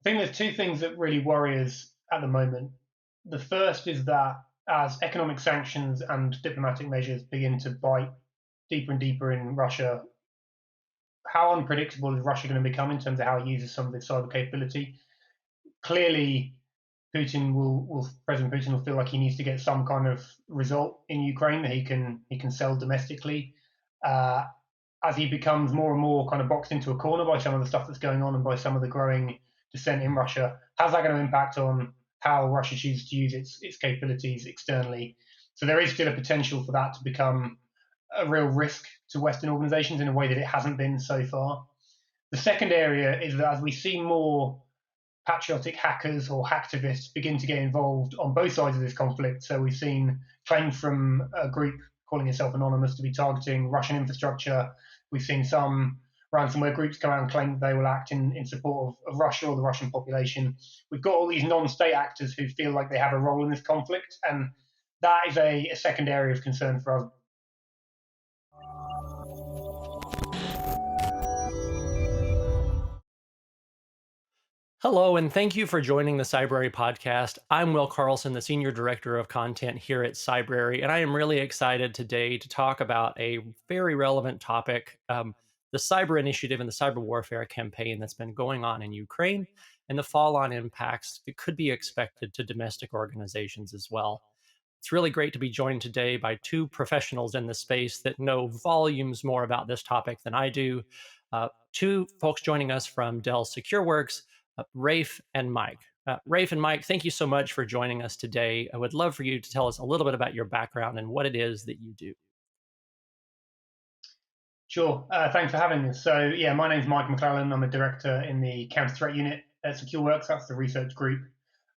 I think there's two things that really worry us at the moment. The first is that as economic sanctions and diplomatic measures begin to bite deeper and deeper in Russia, how unpredictable is Russia going to become in terms of how it uses some of its cyber capability? Clearly, President Putin will feel like he needs to get some kind of result in Ukraine that he can sell domestically. Uh, as he becomes more and more kind of boxed into a corner by some of the stuff that's going on and by some of the growing dissent in Russia, how's that going to impact on how Russia chooses to use its capabilities externally? So there is still a potential for that to become a real risk to Western organizations in a way that it hasn't been so far. The second area is that as we see more patriotic hackers or hacktivists begin to get involved on both sides of this conflict. So we've seen claims from a group calling itself anonymous to be targeting Russian infrastructure. We've seen some ransomware groups come out and claim that they will act in support of Russia or the Russian population. We've got all these non-state actors who feel like they have a role in this conflict, and that is a second area of concern for us. Hello, and thank you for joining the Cybrary podcast. I'm Will Carlson, the Senior Director of Content here at Cybrary, and I am really excited today to talk about a very relevant topic, the cyber initiative and the cyber warfare campaign that's been going on in Ukraine and the fall-on impacts that could be expected to domestic organizations as well. It's really great to be joined today by two professionals in the space that know volumes more about this topic than I do. Two folks joining us from Dell Secureworks, Rafe and Mike. Rafe and Mike, thank you so much for joining us today. I would love for you to tell us a little bit about your background and what it is that you do. Sure. Thanks for having us. So, yeah, my name's Mike McLellan. I'm a director in the counter threat unit at Secureworks. That's the research group.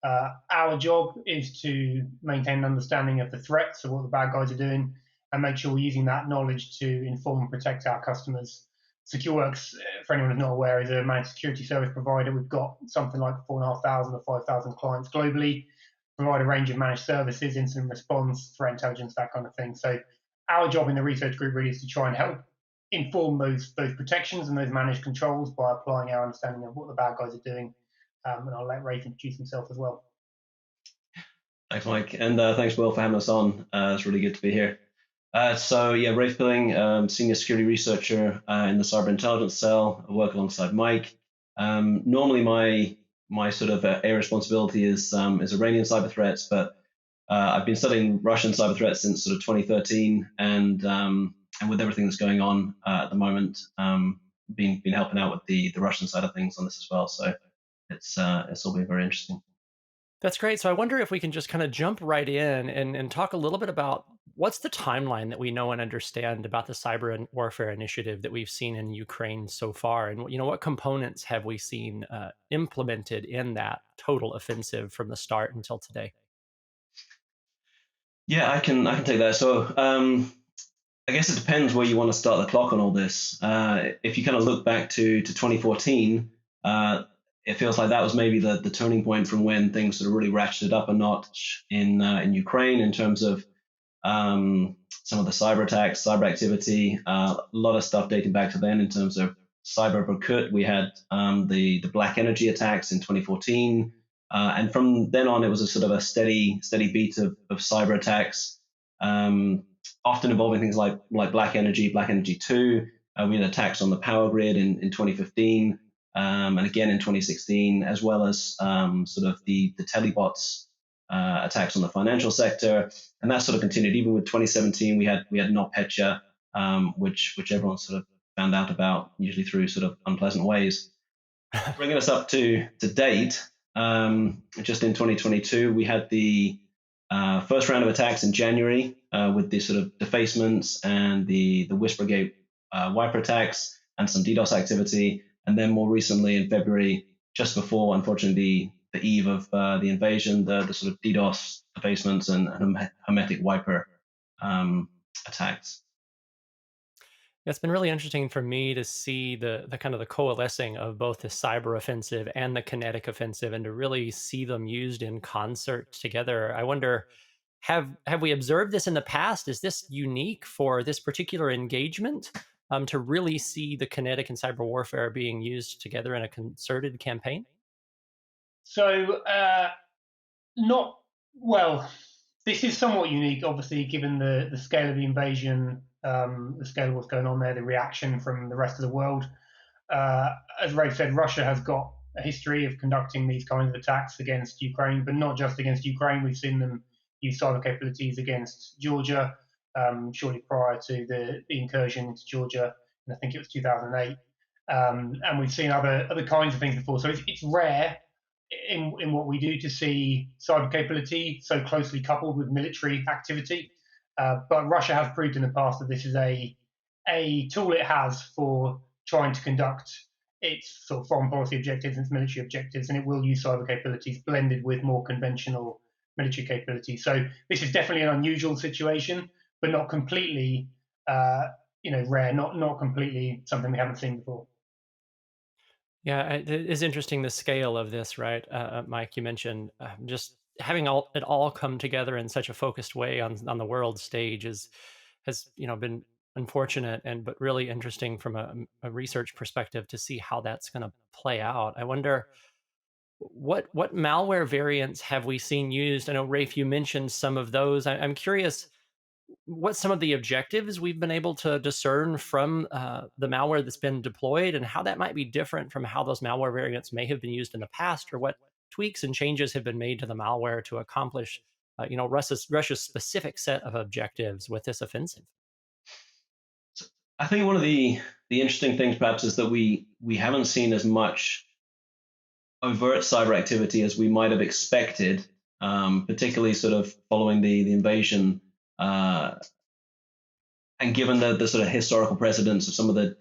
Our job is to maintain an understanding of the threats, of what the bad guys are doing, and make sure we're using that knowledge to inform and protect our customers. Secureworks, for anyone who's not aware, is a managed security service provider. We've got something like 4,500 or 5,000 clients globally, provide a range of managed services, incident response, threat intelligence, that kind of thing. So our job in the research group really is to try and help inform those protections and those managed controls by applying our understanding of what the bad guys are doing. And I'll let Rafe introduce himself as well. Thanks, Mike, and thanks, Will, for having us on. It's really good to be here. Rafe Pilling, senior security researcher in the cyber intelligence cell. I work alongside Mike. Normally, my sort of area responsibility is Iranian cyber threats, but I've been studying Russian cyber threats since sort of 2013, and with everything that's going on at the moment, been helping out with the Russian side of things on this as well. So it's all been very interesting. That's great. So I wonder if we can just kind of jump right in and talk a little bit about what's the timeline that we know and understand about the cyber warfare initiative that we've seen in Ukraine so far, and what components have we seen implemented in that total offensive from the start until today? Yeah, I can take that. So I guess it depends where you want to start the clock on all this. If you kind of look back to 2014, it feels like that was maybe the turning point from when things sort of really ratcheted up a notch in Ukraine in terms of some of the cyber attacks, cyber activity, a lot of stuff dating back to then in terms of cyber Berkut. We had the black energy attacks in 2014. And from then on, it was a sort of a steady beat of cyber attacks, often involving things like Black Energy 2. We had attacks on the power grid in 2015, and again in 2016, as well as sort of the telebots attacks on the financial sector, and that sort of continued. Even with 2017, we had NotPetya, which everyone sort of found out about, usually through sort of unpleasant ways. Bringing us up to date. Just in 2022, we had the first round of attacks in January with the sort of defacements and the Whispergate wiper attacks and some DDoS activity. And then more recently in February, just before, unfortunately, the eve of the invasion, the sort of DDoS defacements and hermetic wiper attacks. It's been really interesting for me to see the kind of the coalescing of both the cyber offensive and the kinetic offensive, and to really see them used in concert together. I wonder, have we observed this in the past? Is this unique for this particular engagement, to really see the kinetic and cyber warfare being used together in a concerted campaign? So, not well. This is somewhat unique, obviously, given the scale of the invasion, the scale of what's going on there, the reaction from the rest of the world. As Rafe said, Russia has got a history of conducting these kinds of attacks against Ukraine, but not just against Ukraine. We've seen them use cyber capabilities against Georgia shortly prior to the incursion into Georgia, and I think it was 2008. And we've seen other kinds of things before. So it's rare in what we do to see cyber capability so closely coupled with military activity. But Russia has proved in the past that this is a tool it has for trying to conduct its sort of foreign policy objectives and its military objectives, and it will use cyber capabilities blended with more conventional military capabilities. So this is definitely an unusual situation, but not completely, rare, not completely something we haven't seen before. Yeah, it is interesting the scale of this, right, Mike? You mentioned just having it all come together in such a focused way on the world stage has been unfortunate and but really interesting from a research perspective to see how that's going to play out. I wonder what malware variants have we seen used? I know Rafe, you mentioned some of those. I'm curious what some of the objectives we've been able to discern from the malware that's been deployed and how that might be different from how those malware variants may have been used in the past, or what tweaks and changes have been made to the malware to accomplish Russia's specific set of objectives with this offensive. I think one of the interesting things perhaps is that we haven't seen as much overt cyber activity as we might have expected, particularly sort of following the invasion, and given the sort of historical precedents of some of the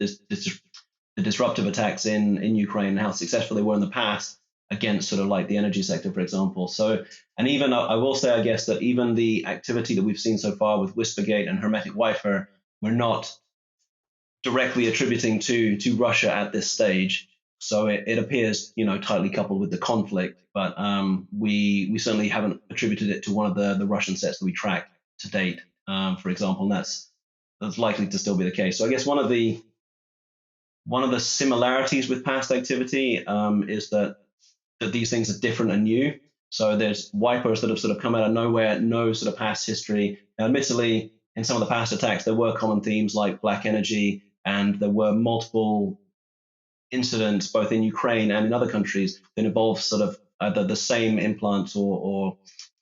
disruptive attacks in Ukraine and how successful they were in the past against sort of like the energy sector, for example. So, and even I will say, I guess, that even the activity that we've seen so far with Whispergate and Hermetic Wiper, we're not directly attributing to Russia at this stage. So it appears, tightly coupled with the conflict, but we certainly haven't attributed it to one of the Russian sets that we tracked to date, for example, and that's likely to still be the case. So I guess one of the similarities with past activity is that these things are different and new. So there's wipers that have sort of come out of nowhere, no sort of past history. Now, admittedly, in some of the past attacks, there were common themes like black energy, and there were multiple incidents both in Ukraine and in other countries that involve sort of either the same implants or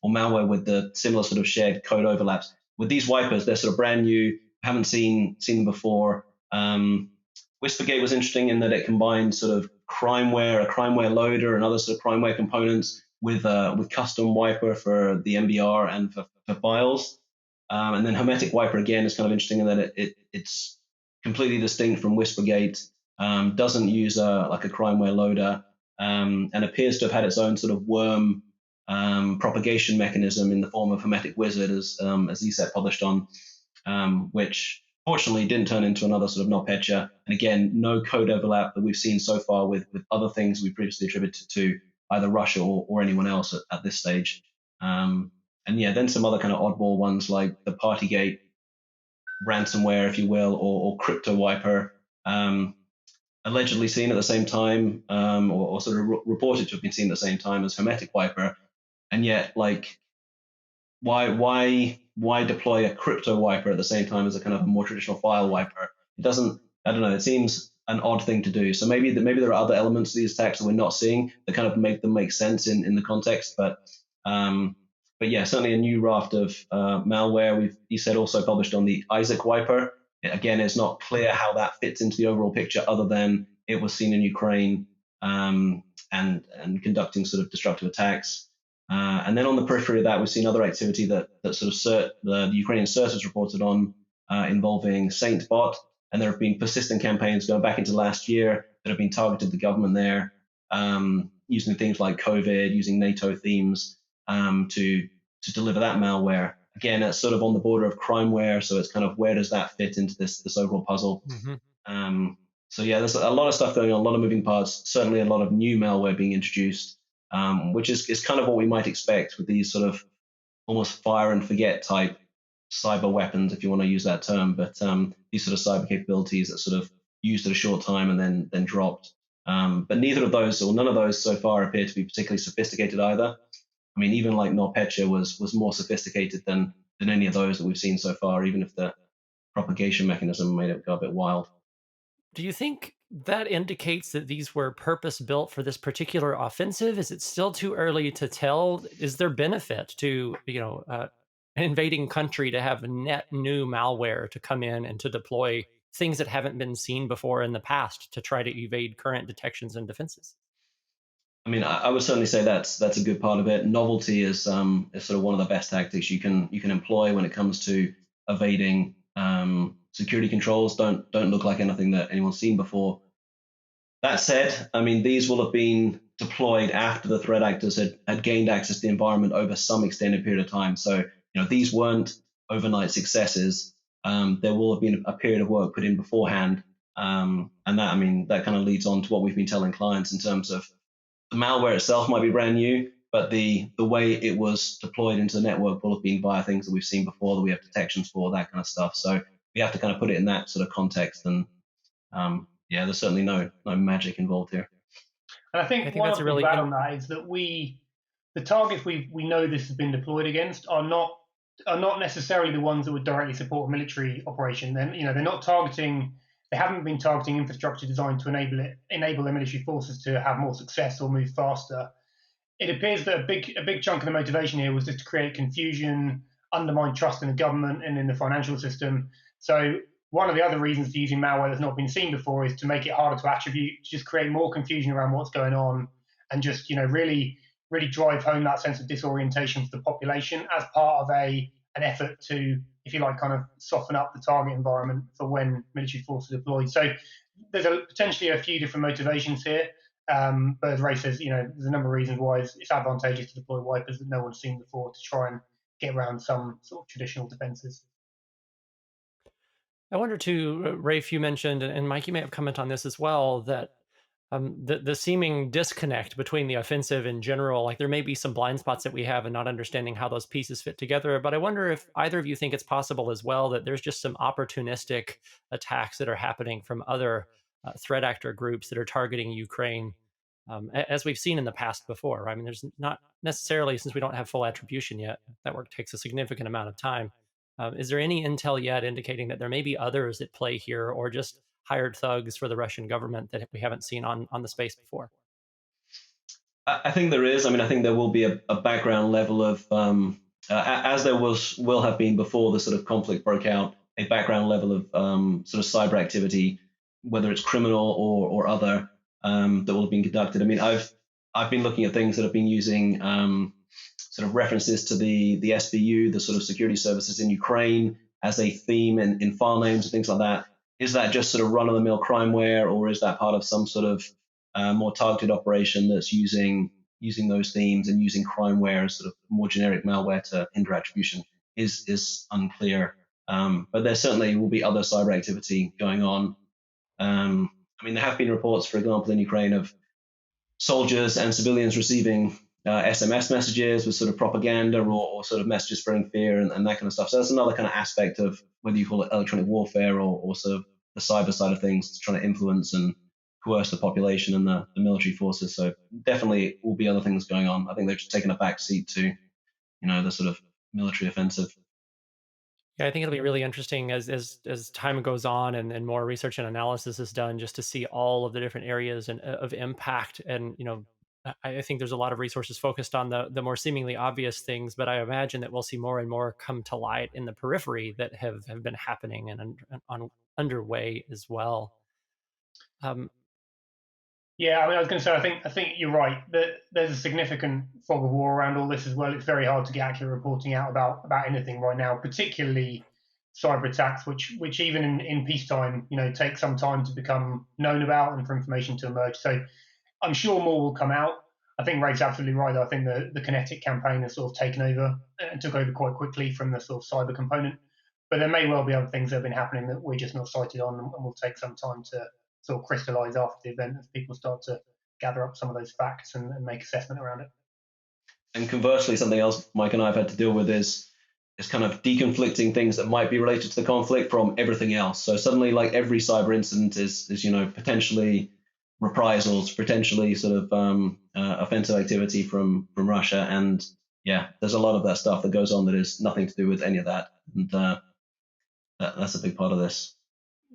malware with the similar sort of shared code overlaps. With these wipers, they're sort of brand new, haven't seen them before. Whispergate was interesting in that it combined sort of crimeware, a crimeware loader, and other sort of crimeware components with custom wiper for the MBR and for files. And then Hermetic Wiper again is kind of interesting in that it's completely distinct from Whispergate, doesn't use like a crimeware loader, and appears to have had its own sort of worm propagation mechanism in the form of Hermetic Wizard, as ESET published on, which fortunately didn't turn into another sort of NotPetya. And again, no code overlap that we've seen so far with other things we previously attributed to either Russia or anyone else at this stage. And yeah, then some other kind of oddball ones like the Partygate ransomware, if you will, or Crypto Wiper, allegedly seen at the same time, or sort of reported to have been seen at the same time as Hermetic Wiper. And yet, like, why deploy a Crypto Wiper at the same time as a kind of a more traditional file wiper? It doesn't, I don't know, it seems an odd thing to do. So maybe there are other elements to these attacks that we're not seeing that kind of make them make sense in the context. But yeah, certainly a new raft of malware. ESET also published on the Isaac Wiper. Again, it's not clear how that fits into the overall picture, other than it was seen in Ukraine and conducting sort of destructive attacks. And then on the periphery of that, we've seen other activity that sort of the Ukrainian CERT has reported on involving SaintBot, and there have been persistent campaigns going back into last year that have been targeted the government there, using things like COVID, using NATO themes to deliver that malware. Again, it's sort of on the border of crimeware, so it's kind of where does that fit into this overall puzzle? Mm-hmm. So yeah, there's a lot of stuff going on, a lot of moving parts, certainly a lot of new malware being introduced, which is kind of what we might expect with these sort of almost fire and forget type cyber weapons, if you want to use that term, but these sort of cyber capabilities that sort of used at a short time and then dropped. But neither of those, or none of those so far, appear to be particularly sophisticated either. I mean, even like NotPetya was more sophisticated than any of those that we've seen so far, even if the propagation mechanism made it go a bit wild. Do you think that indicates that these were purpose built for this particular offensive? Is it still too early to tell? Is there benefit to an invading country to have net new malware to come in and to deploy things that haven't been seen before in the past to try to evade current detections and defenses? I mean, I would certainly say that's a good part of it. Novelty is sort of one of the best tactics you can employ when it comes to evading security controls. Don't look like anything that anyone's seen before. That said, I mean, these will have been deployed after the threat actors had gained access to the environment over some extended period of time. So, these weren't overnight successes. There will have been a period of work put in beforehand. And that kind of leads on to what we've been telling clients in terms of the malware itself might be brand new, but the way it was deployed into the network will have been via things that we've seen before, that we have detections for, that kind of stuff. So we have to kind of put it in that sort of context. And there's certainly no magic involved here. And I think one that's other thing to add on that is that the targets we know this has been deployed against are not necessarily the ones that would directly support a military operation. Then they're not targeting. They haven't been targeting infrastructure designed to enable the military forces to have more success or move faster. It appears that a big chunk of the motivation here was just to create confusion, undermine trust in the government and in the financial system. So one of the other reasons for using malware that's not been seen before is to make it harder to attribute, just create more confusion around what's going on, and just really drive home that sense of disorientation for the population as part of an effort to, if you like, kind of soften up the target environment for when military forces are deployed. So there's potentially a few different motivations here. But as Ray says, there's a number of reasons why it's advantageous to deploy wipers that no one's seen before to try and get around some sort of traditional defenses. I wonder too, Rafe, you mentioned, and Mike, you may have commented on this as well, that the seeming disconnect between the offensive in general, like there may be some blind spots that we have in not understanding how those pieces fit together. But I wonder if either of you think it's possible as well that there's just some opportunistic attacks that are happening from other threat actor groups that are targeting Ukraine, as we've seen in the past before. I mean, there's not necessarily, since we don't have full attribution yet, that work takes a significant amount of time. Is there any intel yet indicating that there may be others at play here, or just hired thugs for the Russian government that we haven't seen on the space before? I think there is. I mean, I think there will be a background level of, as there will have been before the sort of conflict broke out, a background level of sort of cyber activity, whether it's criminal or other, that will have been conducted. I mean, I've been looking at things that have been using sort of references to the SBU, the sort of security services in Ukraine, as a theme in file names and things like that. Is that just sort of run-of-the-mill crimeware, or is that part of some sort of more targeted operation that's using those themes and using crimeware as sort of more generic malware to hinder attribution? Is unclear. But there certainly will be other cyber activity going on. I mean, there have been reports, for example, in Ukraine of soldiers and civilians receiving SMS messages with sort of propaganda or sort of messages spreading fear and that kind of stuff. So that's another kind of aspect of whether you call it electronic warfare or sort of the cyber side of things, trying to influence and coerce the population and the military forces. So definitely will be other things going on. I think they've just taken a back seat to, the sort of military offensive. Yeah, I think it'll be really interesting as time goes on and more research and analysis is done, just to see all of the different areas and of impact. And I think there's a lot of resources focused on the more seemingly obvious things, but I imagine that we'll see more and more come to light in the periphery that have been happening and underway as well. Yeah, I mean, I was going to say, I think you're right. There's a significant fog of war around all this as well. It's very hard to get accurate reporting out about anything right now, particularly cyber attacks, which even in peacetime, take some time to become known about and for information to emerge. So I'm sure more will come out. I think Ray's absolutely right. I think the Kinetic campaign has sort of taken over and took over quite quickly from the sort of cyber component. But there may well be other things that have been happening that we're just not sighted on and will take some time to sort of crystallize after the event as people start to gather up some of those facts and make assessment around it. And conversely, something else Mike and I have had to deal with is kind of deconflicting things that might be related to the conflict from everything else. So suddenly, like, every cyber incident is potentially reprisals, potentially sort of offensive activity from Russia, and yeah, there's a lot of that stuff that goes on that is nothing to do with any of that, and that's a big part of this.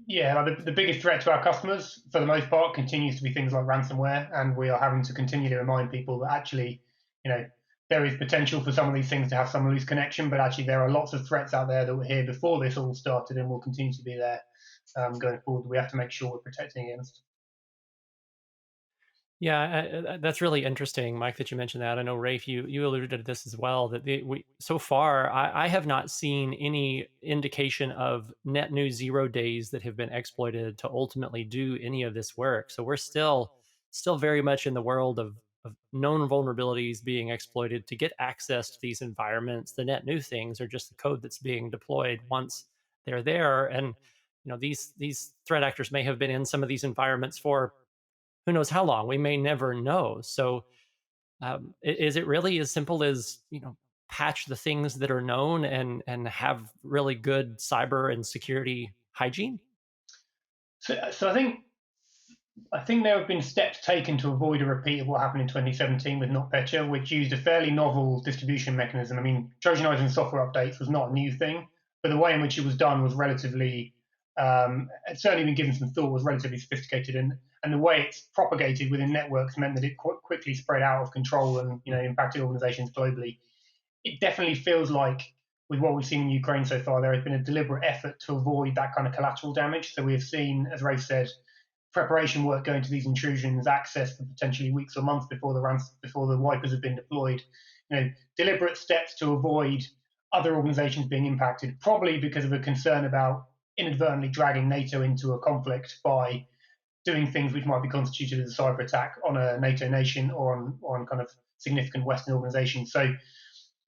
Yeah, like the biggest threat to our customers, for the most part, continues to be things like ransomware, and we are having to continue to remind people that actually, there is potential for some of these things to have some loose connection, but actually there are lots of threats out there that were here before this all started and will continue to be there going forward. We have to make sure we're protecting against. Yeah, that's really interesting, Mike, that you mentioned that. I know, Rafe, you alluded to this as well, that so far, I have not seen any indication of net new 0 days that have been exploited to ultimately do any of this work. So we're still very much in the world of known vulnerabilities being exploited to get access to these environments. The net new things are just the code that's being deployed once they're there. And these threat actors may have been in some of these environments for who knows how long. We may never know. So is it really as simple as patch the things that are known and have really good cyber and security hygiene? So I think there have been steps taken to avoid a repeat of what happened in 2017 with NotPetya, which used a fairly novel distribution mechanism. I mean, Trojanizing software updates was not a new thing, but the way in which it was done was relatively, it's certainly been given some thought, was relatively sophisticated, and the way it's propagated within networks meant that it quickly spread out of control and impacted organizations globally. It definitely feels like, with what we've seen in Ukraine so far, there has been a deliberate effort to avoid that kind of collateral damage. So we have seen, as Rafe said, preparation work going to these intrusions, access for potentially weeks or months before the wipers have been deployed. Deliberate steps to avoid other organizations being impacted, probably because of a concern about inadvertently dragging NATO into a conflict by doing things which might be constituted as a cyber attack on a NATO nation or on kind of significant Western organizations. So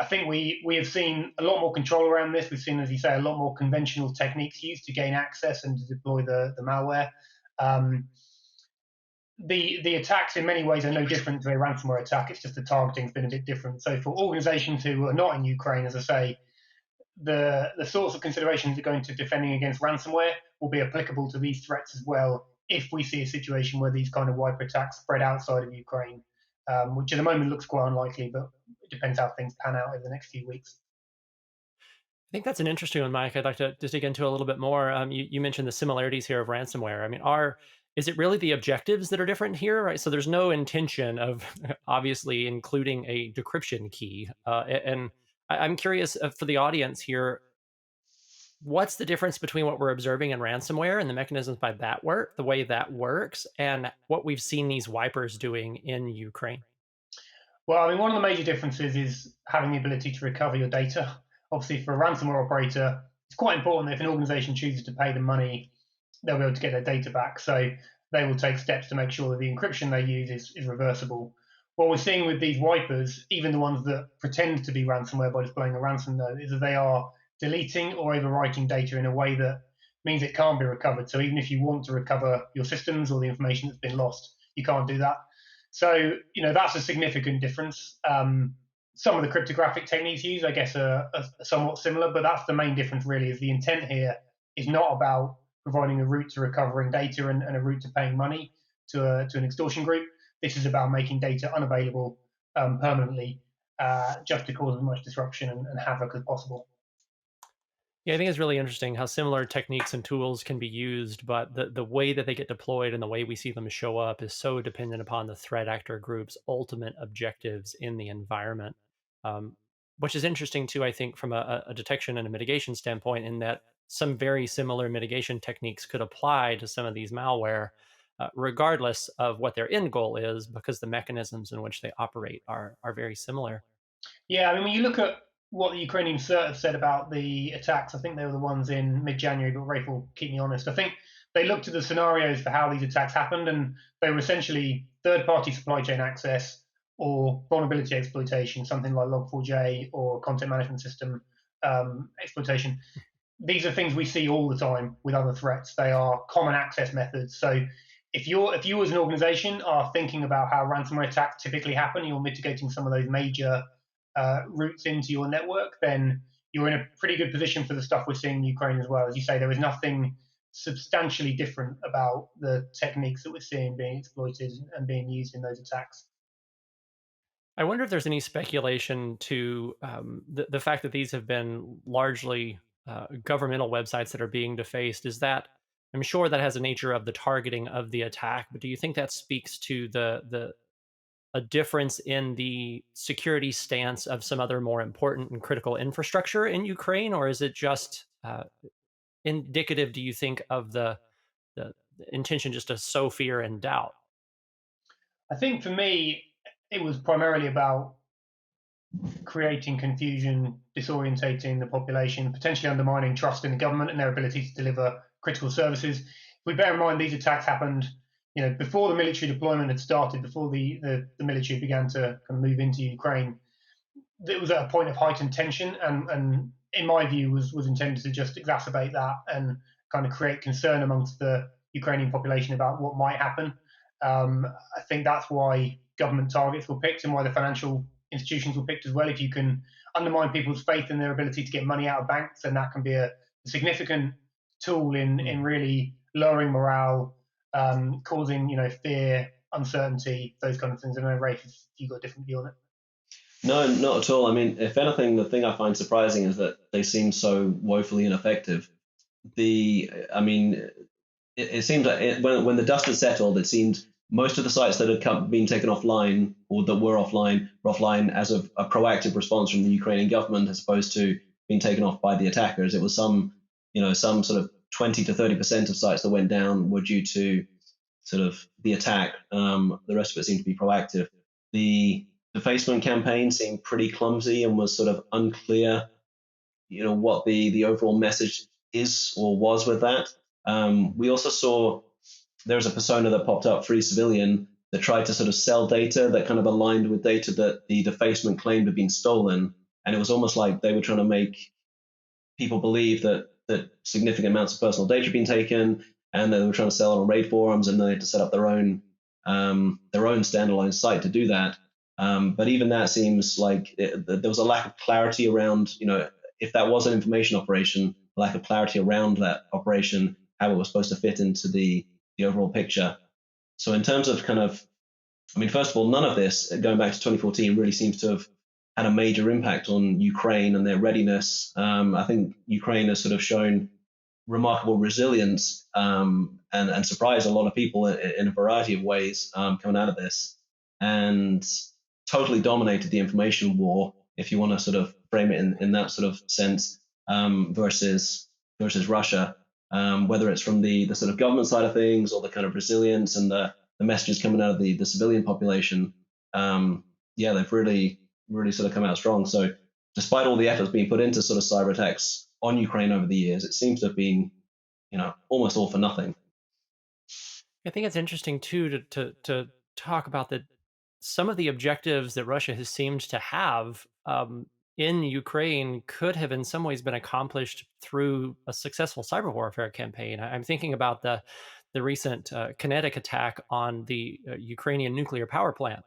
I think we have seen a lot more control around this. We've seen, as you say, a lot more conventional techniques used to gain access and to deploy the malware. The attacks in many ways are no different to a ransomware attack. It's just the targeting's been a bit different. So for organizations who are not in Ukraine, as I say, the sorts of considerations that go into defending against ransomware will be applicable to these threats as well if we see a situation where these kind of wiper attacks spread outside of Ukraine, which at the moment looks quite unlikely, but it depends how things pan out over the next few weeks. I think that's an interesting one, Mike. I'd like to dig into a little bit more. You mentioned the similarities here of ransomware. I mean, is it really the objectives that are different here? Right. So there's no intention of obviously including a decryption key. And I'm curious for the audience here, what's the difference between what we're observing in ransomware and the mechanisms by that work, the way that works, and what we've seen these wipers doing in Ukraine? Well, I mean, one of the major differences is having the ability to recover your data. Obviously, for a ransomware operator, it's quite important that if an organization chooses to pay them money, they'll be able to get their data back. So they will take steps to make sure that the encryption they use is reversible. What we're seeing with these wipers, even the ones that pretend to be ransomware by displaying a ransom note, is that they are deleting or overwriting data in a way that means it can't be recovered. So even if you want to recover your systems or the information that's been lost, you can't do that. So, that's a significant difference. Some of the cryptographic techniques used, I guess, are somewhat similar, but that's the main difference really, is the intent here is not about providing a route to recovering data and a route to paying money to an extortion group. This is about making data unavailable permanently, just to cause as much disruption and havoc as possible. Yeah, I think it's really interesting how similar techniques and tools can be used, but the way that they get deployed and the way we see them show up is so dependent upon the threat actor group's ultimate objectives in the environment. Which is interesting too, I think, from a detection and a mitigation standpoint, in that some very similar mitigation techniques could apply to some of these malware, regardless of what their end goal is, because the mechanisms in which they operate are very similar. Yeah, I mean, when you look at what the Ukrainian CERT have said about the attacks, I think they were the ones in mid-January, but Rafe will keep me honest. I think they looked at the scenarios for how these attacks happened, and they were essentially third-party supply chain access or vulnerability exploitation, something like Log4j or content management system exploitation. These are things we see all the time with other threats. They are common access methods. So if you as an organization are thinking about how ransomware attacks typically happen, you're mitigating some of those major routes into your network, then you're in a pretty good position for the stuff we're seeing in Ukraine as well. As you say, there is nothing substantially different about the techniques that we're seeing being exploited and being used in those attacks. I wonder if there's any speculation to the fact that these have been largely governmental websites that are being defaced. Is that, I'm sure that has a nature of the targeting of the attack, but do you think that speaks to the a difference in the security stance of some other more important and critical infrastructure in Ukraine, or is it just indicative, do you think, of the intention just to sow fear and doubt? I think for me, it was primarily about creating confusion, disorientating the population, potentially undermining trust in the government and their ability to deliver critical services. If we bear in mind these attacks happened, before the military deployment had started, before the military began to kind of move into Ukraine, it was at a point of heightened tension, and in my view was intended to just exacerbate that and kind of create concern amongst the Ukrainian population about what might happen. I think that's why government targets were picked and why the financial institutions were picked as well. If you can undermine people's faith in their ability to get money out of banks, then that can be a significant tool in really lowering morale, causing fear, uncertainty, those kind of things. I don't know, Rafe, if you've got a different view on it. No, not at all. I mean, if anything, the thing I find surprising is that they seem so woefully ineffective. It seems like when the dust had settled, it seemed most of the sites that had been taken offline or that were offline as a proactive response from the Ukrainian government, as opposed to being taken off by the attackers. It was some sort of 20 to 30% of sites that went down were due to sort of the attack. The rest of it seemed to be proactive. The defacement campaign seemed pretty clumsy and was sort of unclear, what the overall message is or was with that. We also saw there was a persona that popped up, Free Civilian, that tried to sort of sell data that kind of aligned with data that the defacement claimed had been stolen. And it was almost like they were trying to make people believe that significant amounts of personal data had been taken, and they were trying to sell it on raid forums, and they had to set up their own standalone site to do that. But even that seems like there was a lack of clarity around, if that was an information operation, lack of clarity around that operation, how it was supposed to fit into the overall picture. So in terms of first of all, none of this, going back to 2014, really seems to have had a major impact on Ukraine and their readiness. I think Ukraine has sort of shown remarkable resilience and surprised a lot of people in a variety of ways coming out of this, and totally dominated the information war, if you want to sort of frame it in that sort of sense, versus Russia, whether it's from the sort of government side of things or the kind of resilience and the messages coming out of the civilian population. They've really sort of come out strong. So despite all the efforts being put into sort of cyber attacks on Ukraine over the years, it seems to have been, almost all for nothing. I think it's interesting too to talk about that some of the objectives that Russia has seemed to have in Ukraine could have in some ways been accomplished through a successful cyber warfare campaign. I'm thinking about the recent Kinetic attack on the Ukrainian nuclear power plant.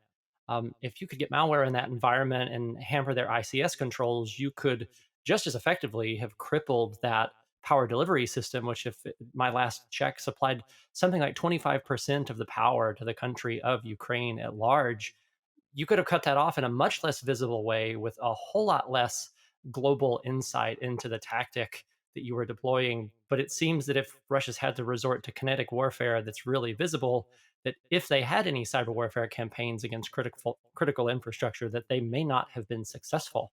If you could get malware in that environment and hamper their ICS controls, you could just as effectively have crippled that power delivery system, which, if my last check, supplied something like 25% of the power to the country of Ukraine at large. You could have cut that off in a much less visible way with a whole lot less global insight into the tactic that you were deploying. But it seems that if Russia's had to resort to kinetic warfare that's really visible, that if they had any cyber warfare campaigns against critical infrastructure, that they may not have been successful.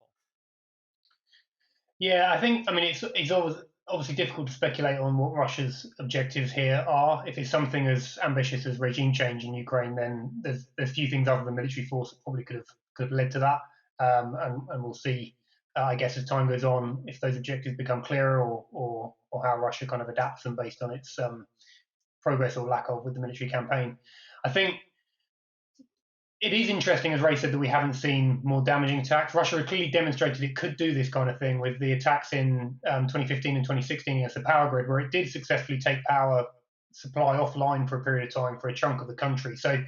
Yeah, it's always obviously difficult to speculate on what Russia's objectives here are. If it's something as ambitious as regime change in Ukraine, then there's few things other than military force that probably could have led to that. And we'll see, I guess, as time goes on, if those objectives become clearer or how Russia kind of adapts them based on its progress or lack of with the military campaign. I think it is interesting, as Ray said, that we haven't seen more damaging attacks. Russia had clearly demonstrated it could do this kind of thing with the attacks in 2015 and 2016 against the power grid, where it did successfully take power supply offline for a period of time for a chunk of the country. So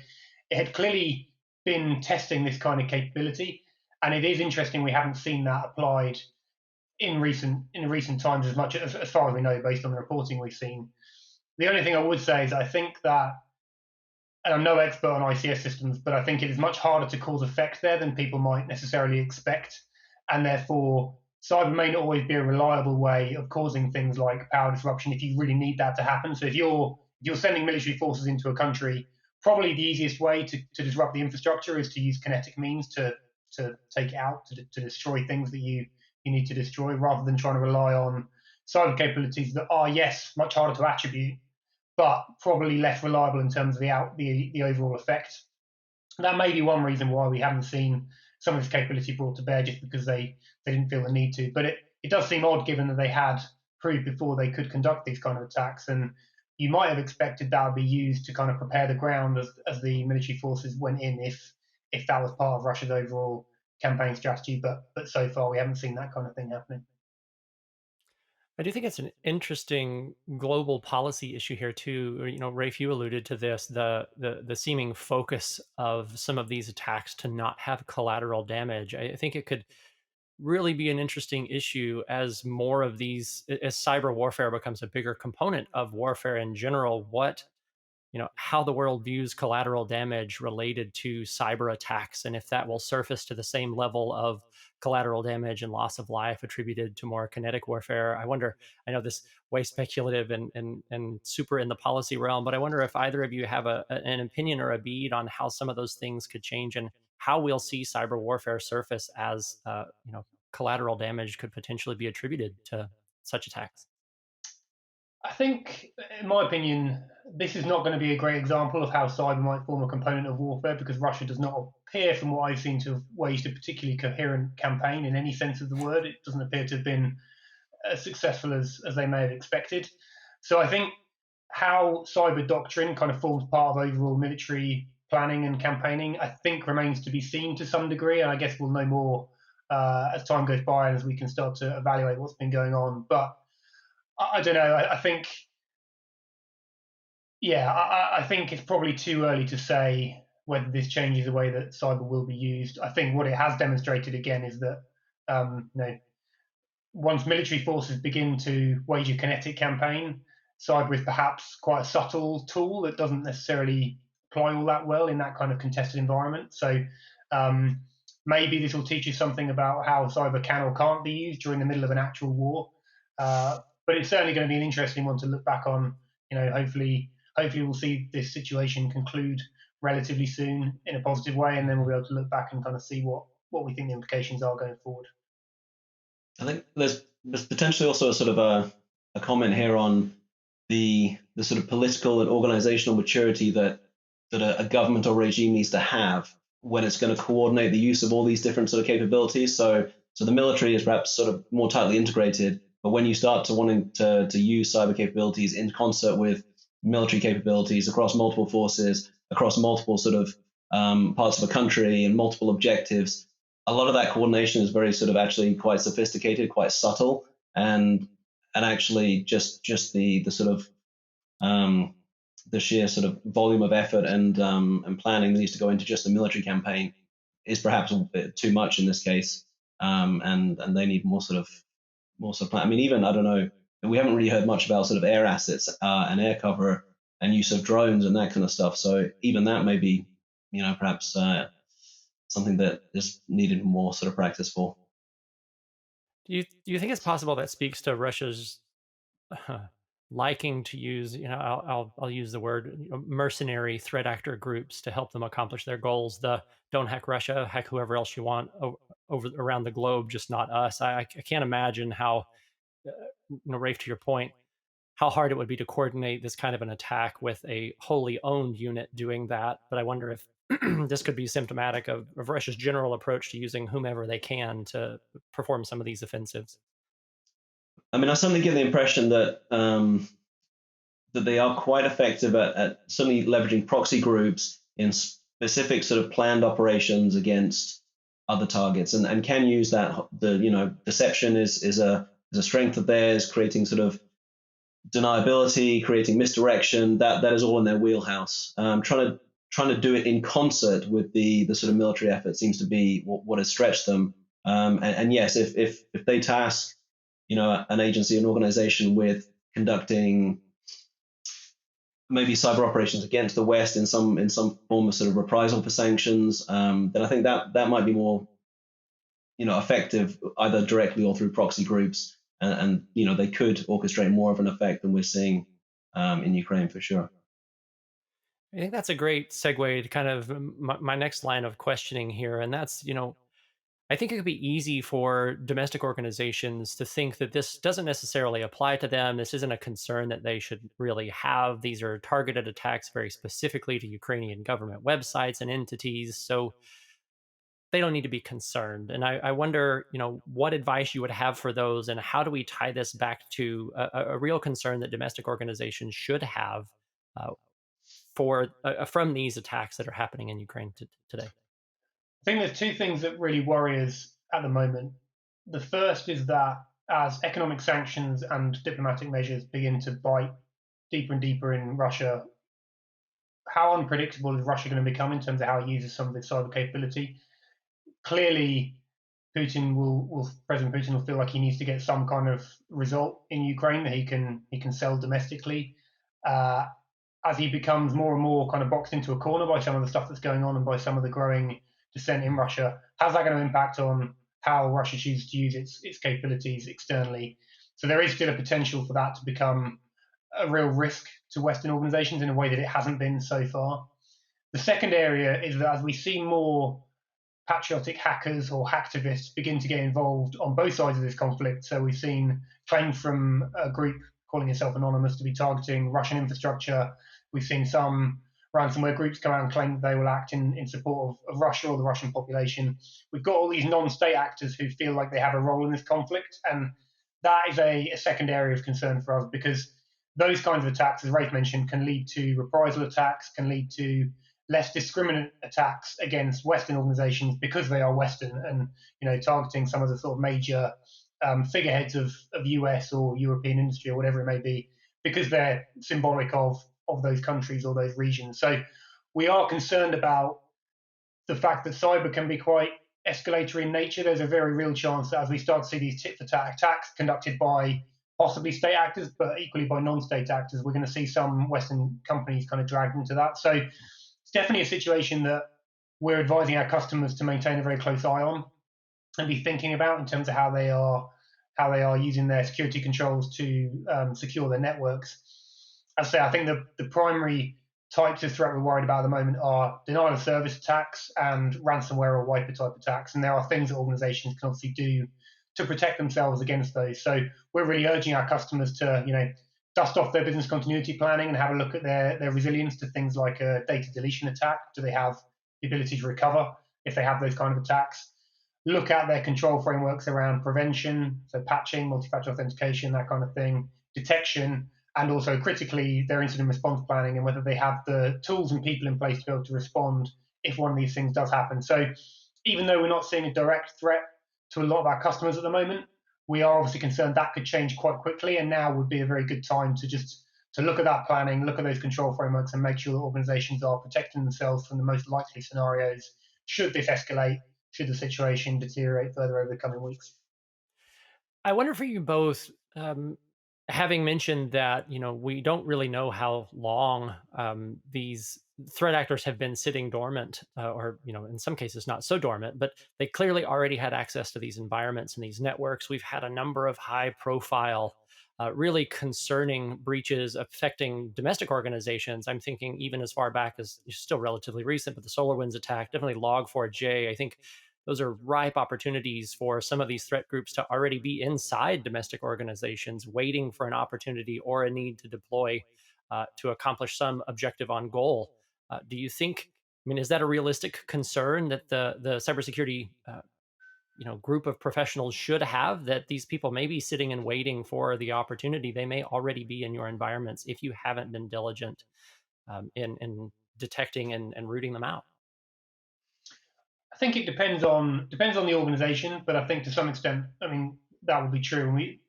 it had clearly been testing this kind of capability. And it is interesting we haven't seen that applied in recent times as much as far as we know, based on the reporting we've seen. The only thing I would say is I think that, and I'm no expert on ICS systems, but I think it is much harder to cause effect there than people might necessarily expect. And therefore, cyber may not always be a reliable way of causing things like power disruption if you really need that to happen. So if you're sending military forces into a country, probably the easiest way to disrupt the infrastructure is to use kinetic means to take it out, to destroy things that you need to destroy, rather than trying to rely on cyber capabilities that are, yes, much harder to attribute, but probably less reliable in terms of the overall effect. That may be one reason why we haven't seen some of this capability brought to bear, just because they didn't feel the need to. But it does seem odd, given that they had proved before they could conduct these kind of attacks, and you might have expected that would be used to kind of prepare the ground as the military forces went in, if that was part of Russia's overall campaign strategy. But so far we haven't seen that kind of thing happening. I do think it's an interesting global policy issue here too. Rafe, you alluded to this, the seeming focus of some of these attacks to not have collateral damage. I think it could really be an interesting issue as more of these, as cyber warfare becomes a bigger component of warfare in general. How the world views collateral damage related to cyber attacks, and if that will surface to the same level of collateral damage and loss of life attributed to more kinetic warfare. I wonder, I know this way speculative and super in the policy realm, but I wonder if either of you have an opinion or a bead on how some of those things could change, and how we'll see cyber warfare surface as collateral damage could potentially be attributed to such attacks. I think, in my opinion, this is not going to be a great example of how cyber might form a component of warfare, because Russia does not appear, from what I've seen, to have waged a particularly coherent campaign in any sense of the word. It doesn't appear to have been as successful as they may have expected. So I think how cyber doctrine kind of forms part of overall military planning and campaigning, I think, remains to be seen to some degree. And I guess we'll know more as time goes by and as we can start to evaluate what's been going on. But I don't know. I think, yeah, I think it's probably too early to say whether this changes the way that cyber will be used. I think what it has demonstrated again is that once military forces begin to wage a kinetic campaign, cyber is perhaps quite a subtle tool that doesn't necessarily apply all that well in that kind of contested environment. So maybe this will teach you something about how cyber can or can't be used during the middle of an actual war. But it's certainly going to be an interesting one to look back on. Hopefully we'll see this situation conclude relatively soon in a positive way, and then we'll be able to look back and kind of see what we think the implications are going forward. I think there's potentially also a sort of a comment here on the sort of political and organizational maturity that a government or regime needs to have when it's going to coordinate the use of all these different sort of capabilities. So the military is perhaps sort of more tightly integrated, but when you start to wanting to use cyber capabilities in concert with military capabilities across multiple forces, across multiple sort of parts of a country and multiple objectives, a lot of that coordination is very sort of actually quite sophisticated, quite subtle, and actually just the sort of the sheer sort of volume of effort and planning that needs to go into just a military campaign is perhaps a bit too much in this case, and they need more sort of plan. I mean, even I don't know, we haven't really heard much about sort of air assets and air cover and use of drones and that kind of stuff. So even that may be, perhaps something that is needed more sort of practice for. Do you think it's possible that speaks to Russia's liking to use, I'll use the word, mercenary threat actor groups to help them accomplish their goals? The don't hack Russia, hack whoever else you want over around the globe, just not us. I can't imagine how, Rafe, to your point, how hard it would be to coordinate this kind of an attack with a wholly owned unit doing that. But I wonder if this could be symptomatic of Russia's general approach to using whomever they can to perform some of these offensives. I mean, I certainly get the impression that that they are quite effective at certainly leveraging proxy groups in specific sort of planned operations against other targets, and can use that. Deception is a strength of theirs, creating sort of deniability, creating misdirection. That is all in their wheelhouse. Trying to do it in concert with the sort of military effort seems to be what has stretched them. And yes, if they task an agency, an organization with conducting maybe cyber operations against the West in some form of sort of reprisal for sanctions, then I think that might be more effective either directly or through proxy groups, and they could orchestrate more of an effect than we're seeing in Ukraine for sure. I think that's a great segue to kind of my next line of questioning here. And that's, I think it could be easy for domestic organizations to think that this doesn't necessarily apply to them. This isn't a concern that they should really have. These are targeted attacks very specifically to Ukrainian government websites and entities. So they don't need to be concerned. And I wonder, what advice you would have for those, and how do we tie this back to a real concern that domestic organizations should have uh, from these attacks that are happening in Ukraine today? I think there's two things that really worry us at the moment. The first is that as economic sanctions and diplomatic measures begin to bite deeper and deeper in Russia, how unpredictable is Russia going to become in terms of how it uses some of its cyber capability? Clearly, President Putin will feel like he needs to get some kind of result in Ukraine that he can sell domestically. As he becomes more and more kind of boxed into a corner by some of the stuff that's going on and by some of the growing dissent in Russia, how's that going to impact on how Russia chooses to use its capabilities externally? So there is still a potential for that to become a real risk to Western organizations in a way that it hasn't been so far. The second area is that as we see more patriotic hackers or hacktivists begin to get involved on both sides of this conflict, so we've seen claims from a group calling itself anonymous to be targeting Russian infrastructure. We've seen some ransomware groups come out and claim that they will act in support of Russia or the Russian population. We've got all these non-state actors who feel like they have a role in this conflict, and that is a second area of concern for us, because those kinds of attacks, as Rafe mentioned, can lead to reprisal attacks, can lead to less discriminate attacks against Western organizations because they are Western, and targeting some of the sort of major figureheads of US or European industry or whatever it may be, because they're symbolic of those countries or those regions. So we are concerned about the fact that cyber can be quite escalatory in nature. There's a very real chance that as we start to see these tit-for-tat attacks conducted by possibly state actors, but equally by non-state actors, we're going to see some Western companies kind of dragged into that. So it's definitely a situation that we're advising our customers to maintain a very close eye on and be thinking about in terms of how they are using their security controls to secure their networks. As I say, I think the primary types of threat we're worried about at the moment are denial of service attacks and ransomware or wiper type attacks. And there are things that organizations can obviously do to protect themselves against those. So we're really urging our customers to, dust off their business continuity planning and have a look at their resilience to things like a data deletion attack. Do they have the ability to recover if they have those kind of attacks? Look at their control frameworks around prevention, so patching, multi-factor authentication, that kind of thing, detection, and also critically their incident response planning and whether they have the tools and people in place to be able to respond if one of these things does happen. So even though we're not seeing a direct threat to a lot of our customers at the moment, we are obviously concerned that could change quite quickly, and now would be a very good time to look at that planning, look at those control frameworks, and make sure that organizations are protecting themselves from the most likely scenarios should this escalate, should the situation deteriorate further over the coming weeks. I wonder for you both, having mentioned that, we don't really know how long these threat actors have been sitting dormant, or, in some cases not so dormant, but they clearly already had access to these environments and these networks. We've had a number of high profile, really concerning breaches affecting domestic organizations. I'm thinking even as far back as, still relatively recent, but the SolarWinds attack, definitely Log4j. I think those are ripe opportunities for some of these threat groups to already be inside domestic organizations, waiting for an opportunity or a need to deploy to accomplish some objective on goal. Do you think? I mean, is that a realistic concern that the cybersecurity group of professionals should have, that these people may be sitting and waiting for the opportunity? They may already be in your environments if you haven't been diligent in detecting and rooting them out. I think it depends on the organization, but I think to some extent, that would be true. And we,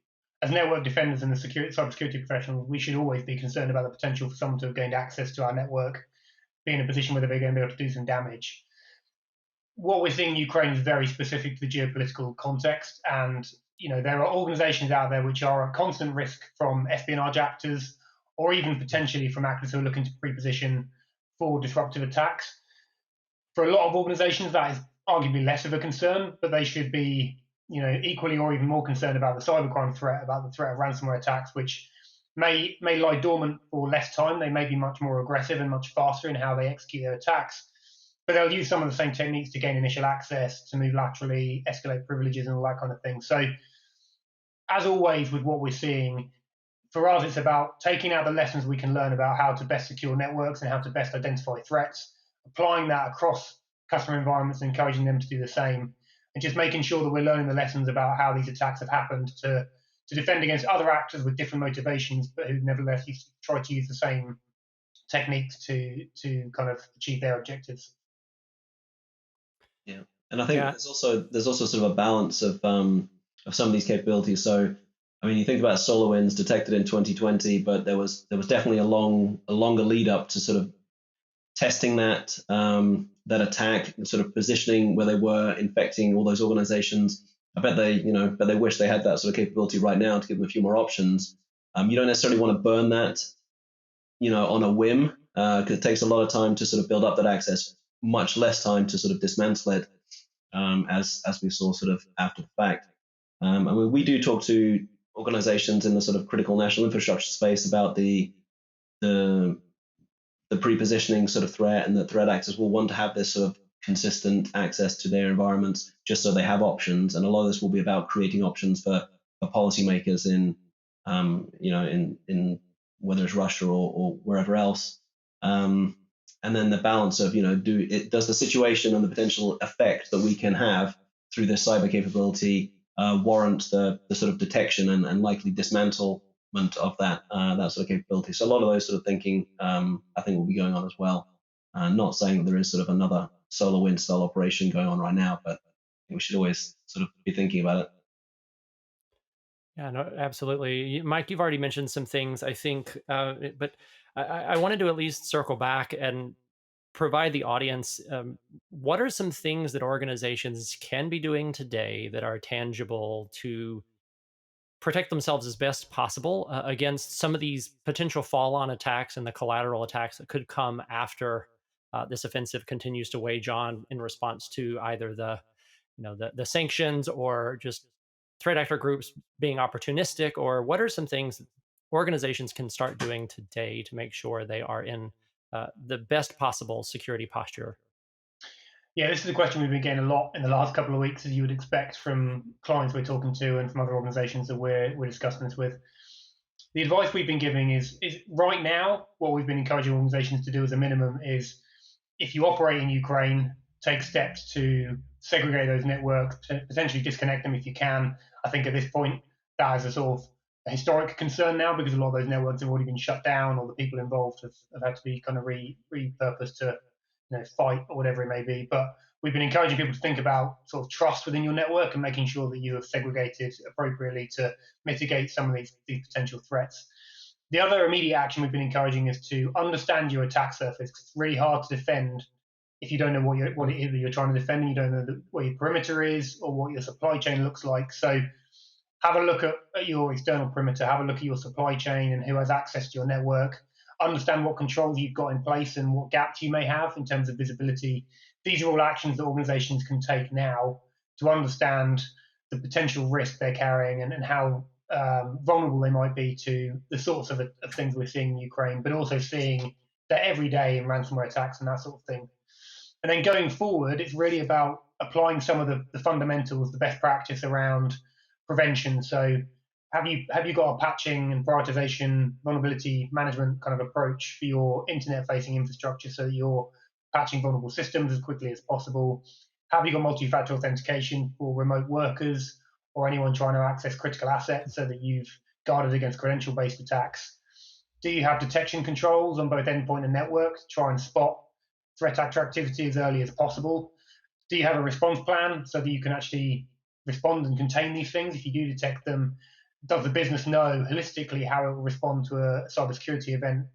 as network defenders and the cybersecurity professionals, we should always be concerned about the potential for someone to have gained access to our network, be in a position where they're going to be able to do some damage. What we're seeing in Ukraine is very specific to the geopolitical context, and there are organizations out there which are at constant risk from espionage actors or even potentially from actors who are looking to pre-position for disruptive attacks. For a lot of organizations, that is arguably less of a concern, but they should be, equally or even more concerned about the cybercrime threat, about the threat of ransomware attacks, which may lie dormant for less time. They may be much more aggressive and much faster in how they execute their attacks, but they'll use some of the same techniques to gain initial access, to move laterally, escalate privileges, and all that kind of thing. So, as always with what we're seeing, for us, it's about taking out the lessons we can learn about how to best secure networks and how to best identify threats, applying that across customer environments and encouraging them to do the same, and just making sure that we're learning the lessons about how these attacks have happened to defend against other actors with different motivations, but who nevertheless try to use the same techniques to kind of achieve their objectives. Yeah, and I think there's also sort of a balance of some of these capabilities. So, I mean, you think about SolarWinds detected in 2020, but there was definitely a longer lead up to sort of testing that attack, and sort of positioning where they were, infecting all those organizations. I bet they wish they had that sort of capability right now to give them a few more options. You don't necessarily want to burn that, on a whim, because it takes a lot of time to sort of build up that access, much less time to sort of dismantle it, as we saw sort of after the fact. I mean, we do talk to organizations in the sort of critical national infrastructure space about the pre-positioning sort of threat, and that threat actors will want to have this sort of consistent access to their environments just so they have options. And a lot of this will be about creating options for policymakers in whether it's Russia or wherever else. And then the balance of, does the situation and the potential effect that we can have through this cyber capability warrant the sort of detection and likely dismantlement of that sort of capability. So a lot of those sort of thinking, I think, will be going on as well. Not saying that there is sort of another SolarWinds style operation going on right now, but we should always sort of be thinking about it. Yeah, no, absolutely. Mike, you've already mentioned some things, I think, but I wanted to at least circle back and provide the audience what are some things that organizations can be doing today that are tangible to protect themselves as best possible against some of these potential fall-on attacks and the collateral attacks that could come after this offensive continues to wage on in response to either the sanctions or just threat actor groups being opportunistic? Or what are some things that organizations can start doing today to make sure they are in the best possible security posture? Yeah, this is a question we've been getting a lot in the last couple of weeks, as you would expect from clients we're talking to and from other organizations that we're discussing this with. The advice we've been giving is right now, what we've been encouraging organizations to do as a minimum is, if you operate in Ukraine, take steps to segregate those networks, to potentially disconnect them if you can. I think at this point, that is a sort of a historic concern now, because a lot of those networks have already been shut down, or the people involved have had to be kind of repurposed to fight or whatever it may be. But we've been encouraging people to think about sort of trust within your network and making sure that you have segregated appropriately to mitigate some of these potential threats. The other immediate action we've been encouraging is to understand your attack surface. It's really hard to defend if you don't know what it is that you're trying to defend, and you don't know what your perimeter is or what your supply chain looks like. So have a look at your external perimeter, have a look at your supply chain and who has access to your network, understand what controls you've got in place and what gaps you may have in terms of visibility. These are all actions that organizations can take now to understand the potential risk they're carrying and how vulnerable they might be to the sorts of things we're seeing in Ukraine, but also seeing that every day in ransomware attacks and that sort of thing. And then going forward, it's really about applying some of the fundamentals, the best practice around prevention. So have you got a patching and prioritization, vulnerability management kind of approach for your internet-facing infrastructure so that you're patching vulnerable systems as quickly as possible? Have you got multi-factor authentication for remote workers or anyone trying to access critical assets so that you've guarded against credential-based attacks? Do you have detection controls on both endpoint and network to try and spot threat actor activity as early as possible? Do you have a response plan so that you can actually respond and contain these things if you do detect them? Does the business know holistically how it will respond to a cybersecurity event?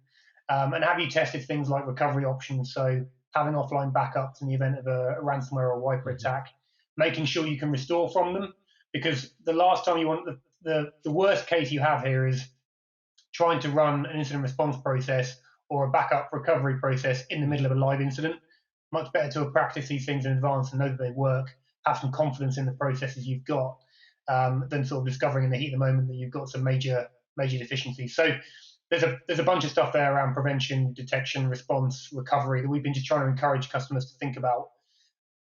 And have you tested things like recovery options? So having offline backups in the event of a ransomware or a wiper attack, making sure you can restore from them. Because the last time you want the worst case you have here is trying to run an incident response process or a backup recovery process in the middle of a live incident. Much better to practice these things in advance and know that they work, have some confidence in the processes you've got, than sort of discovering in the heat of the moment that you've got some major deficiencies. So there's a bunch of stuff there around prevention, detection, response, recovery that we've been just trying to encourage customers to think about.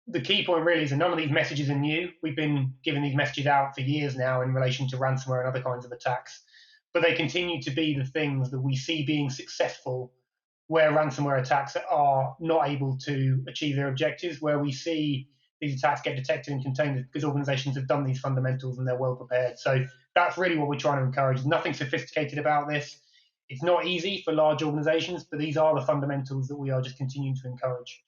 The key point really is that none of these messages are new. We've been giving these messages out for years now in relation to ransomware and other kinds of attacks, but they continue to be the things that we see being successful where ransomware attacks are not able to achieve their objectives, where we see these attacks get detected and contained because organizations have done these fundamentals and they're well prepared. So that's really what we're trying to encourage. There's nothing sophisticated about this. It's not easy for large organizations, but these are the fundamentals that we are just continuing to encourage.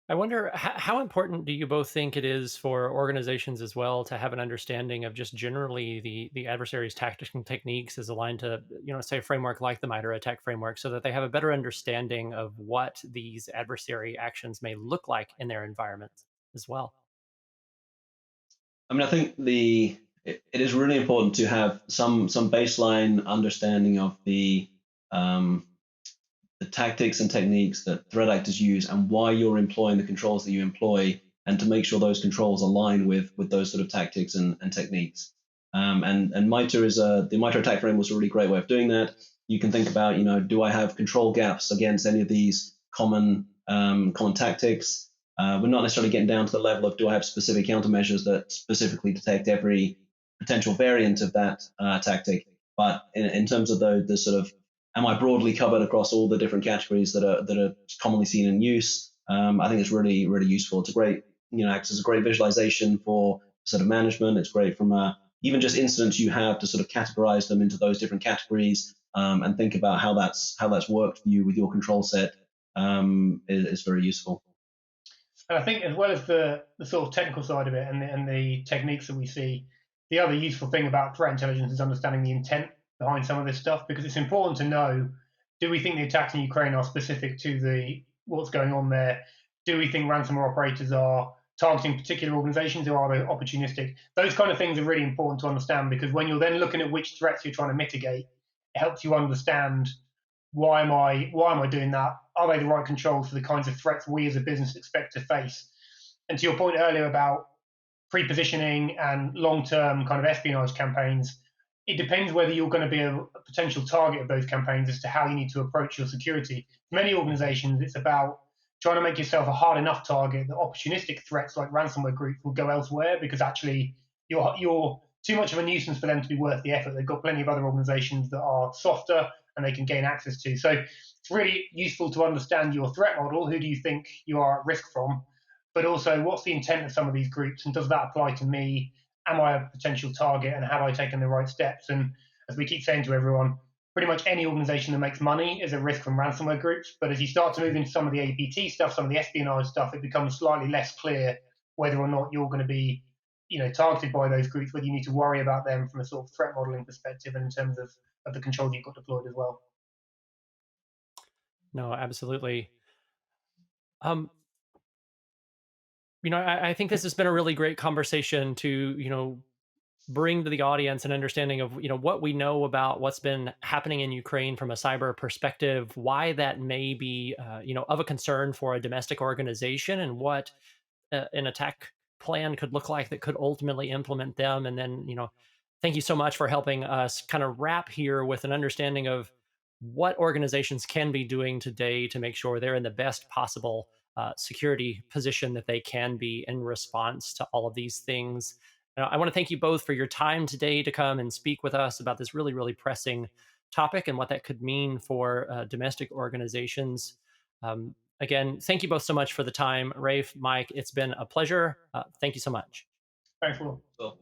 I wonder how important do you both think it is for organizations as well to have an understanding of just generally the adversary's tactics and techniques as aligned to, say a framework like the MITRE ATT&CK framework, so that they have a better understanding of what these adversary actions may look like in their environments as well? I mean, I think it is really important to have some baseline understanding of the tactics and techniques that threat actors use and why you're employing the controls that you employ, and to make sure those controls align with those sort of tactics and techniques. And MITRE the MITRE ATT&CK framework was a really great way of doing that. You can think about, do I have control gaps against any of these common tactics? We're not necessarily getting down to the level of, do I have specific countermeasures that specifically detect every potential variant of that tactic? But in terms of the sort of, am I broadly covered across all the different categories that are commonly seen in use? I think it's really, really useful. It's a great, acts as a great visualization for sort of management. It's great from even just incidents you have to sort of categorize them into those different categories, and think about how that's worked for you with your control set. Is very useful. And I think as well as the sort of technical side of it and the techniques that we see, the other useful thing about threat intelligence is understanding the intent behind some of this stuff, because it's important to know, do we think the attacks in Ukraine are specific to what's going on there? Do we think ransomware operators are targeting particular organizations, or are they opportunistic? Those kind of things are really important to understand, because when you're then looking at which threats you're trying to mitigate, it helps you understand, why am I doing that? Are they the right controls for the kinds of threats we as a business expect to face? And to your point earlier about pre-positioning and long-term kind of espionage campaigns, it depends whether you're going to be a potential target of those campaigns as to how you need to approach your security. For many organizations, it's about trying to make yourself a hard enough target that opportunistic threats like ransomware groups will go elsewhere, because actually you're too much of a nuisance for them to be worth the effort. They've got plenty of other organizations that are softer and they can gain access to. So it's really useful to understand your threat model. Who do you think you are at risk from? But also, what's the intent of some of these groups, and does that apply to me? Am I a potential target, and have I taken the right steps? And as we keep saying to everyone, pretty much any organization that makes money is at risk from ransomware groups. But as you start to move into some of the APT stuff, some of the espionage stuff, it becomes slightly less clear whether or not you're going to be, targeted by those groups, whether you need to worry about them from a sort of threat modeling perspective and in terms of the controls you've got deployed as well. No, absolutely. I think this has been a really great conversation to, bring to the audience an understanding of, what we know about what's been happening in Ukraine from a cyber perspective, why that may be, of a concern for a domestic organization, and what an attack plan could look like that could ultimately implement them. And then, thank you so much for helping us kind of wrap here with an understanding of what organizations can be doing today to make sure they're in the best possible security position that they can be in response to all of these things. I want to thank you both for your time today to come and speak with us about this really, really pressing topic and what that could mean for domestic organizations. Again, thank you both so much for the time. Rafe, Mike, it's been a pleasure. Thank you so much. Thanks, Will. So